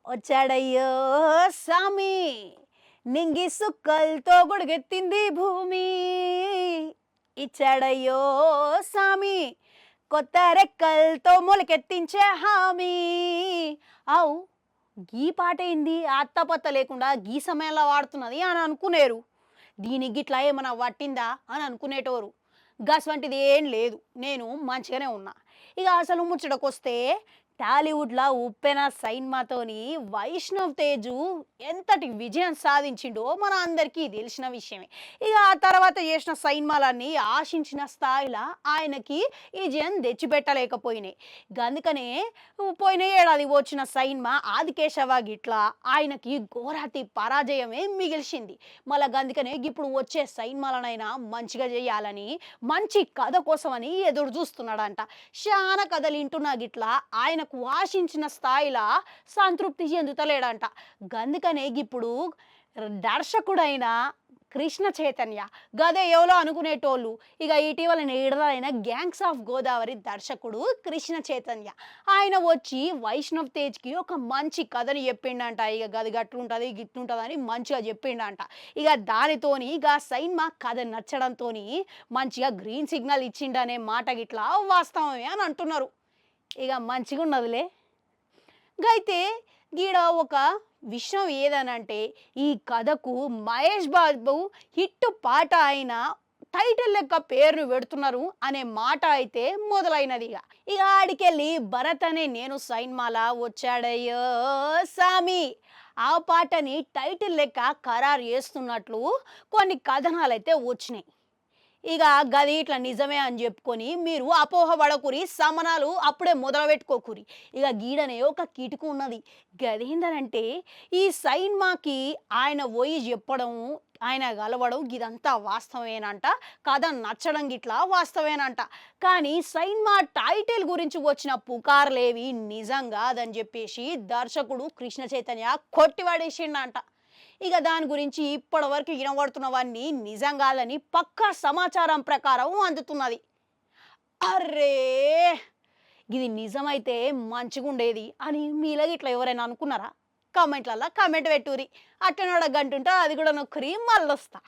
వచ్చాడయ్యో సామి నింగి సుక్కలతో గొడుగెత్తింది భూమి. ఇచ్చాడయ్యో సామి కొత్త రెక్కలతో మొలకెత్తించే హామీ. అవు గీ పాట ఏంది అత్తపత్త లేకుండా గీ సమయంలో వాడుతున్నది అని అనుకునేరు. దీనికి గిట్లా ఏమైనా పట్టిందా అని అనుకునేటోరు. గస్వంటిది ఏం లేదు, నేను మంచిగానే ఉన్నా. ఇక అసలు ముచ్చటకొస్తే టాలీవుడ్లో ఉప్పెన సైన్మాతోని వైష్ణవ్ తేజు ఎంతటి విజయం సాధించిండో మన అందరికీ తెలిసిన విషయమే. ఇక ఆ తర్వాత చేసిన సైన్మాలన్నీ ఆశించిన స్థాయిలో ఆయనకి ఈ విజయం తెచ్చిపెట్టలేకపోయినాయి. అందుకనే పోయిన ఏడాది వచ్చిన సైన్మా ఆదికేశవ గిట్లా ఆయనకి ఘోరాతి పరాజయమే మిగిల్చింది. మళ్ళీ అందుకనే ఇప్పుడు వచ్చే సైన్మాలనైనా మంచిగా చేయాలని మంచి కథ కోసమని ఎదురు చూస్తున్నాడంట. చాలా కథలు వింటున్నా గిట్లా ఆయనకు ఆశించిన స్థాయిలో సంతృప్తి చెందుతలేడంట. గందుకనే ఇప్పుడు దర్శకుడైన కృష్ణ చైతన్య గదే ఎవరో అనుకునేటోళ్ళు. ఇక ఇటీవల విడుదలైన గ్యాంగ్స్ ఆఫ్ గోదావరి దర్శకుడు కృష్ణ చైతన్య ఆయన వచ్చి వైష్ణవ్ తేజ్కి ఒక మంచి కథని చెప్పిండంట. ఇక గది గట్లుంటుంది గిట్లుంటుంది అని మంచిగా చెప్పిండంట. ఇక దానితోని ఇక సైన్మా కథ నచ్చడంతో మంచిగా గ్రీన్ సిగ్నల్ ఇచ్చిండనే మాట గిట్లా వాస్తవమే అని అంటున్నారు. ఇక మంచిగా ఉన్నదిలే. అయితే గీడ ఒక విషయం ఏదనంటే ఈ కథకు మహేష్ బాబు హిట్ పాట అయిన టైటిల్ లెక్క పేరును పెడుతున్నారు అనే మాట అయితే మొదలైనది. ఇక ఆడికెళ్ళి భరత్ అనే నేను సైన్మాలా వచ్చాడయ్యో సామి ఆ పాటని టైటిల్ లెక్క ఖరారు చేస్తున్నట్లు కొన్ని కథనాలు అయితే వచ్చినాయి. ఇక గది ఇట్లా నిజమే అని చెప్పుకొని మీరు అపోహ పడకురి, సమనాలు అప్పుడే మొదలు పెట్టుకోకురి. ఇక గీడనే ఒక కిటుకు ఉన్నది. గదేందనంటే ఈ సైన్మాకి ఆయన పోయి చెప్పడం, ఆయన కలవడం ఇదంతా వాస్తవేనంట. కథ నచ్చడం గిట్లా వాస్తవేనంట. కానీ సైన్మా టైటిల్ గురించి వచ్చిన పుకార్లేవి నిజం కాదని చెప్పేసి దర్శకుడు కృష్ణ చైతన్య కొట్టిపడేసిండంట. ఇక దాని గురించి ఇప్పటి వరకు వినబడుతున్నవన్నీ నిజం కాదని పక్కా సమాచారం ప్రకారం అందుతున్నది. అర్రే ఇది నిజమైతే మంచిగుండేది అని మీలాగ ఇట్లా ఎవరైనా అనుకున్నారా? కామెంట్లలో కామెంట్ పెట్టుర్రి. అట్లనే గంట ఉంటే అది కూడా నొక్కరి మళ్ళొస్తా.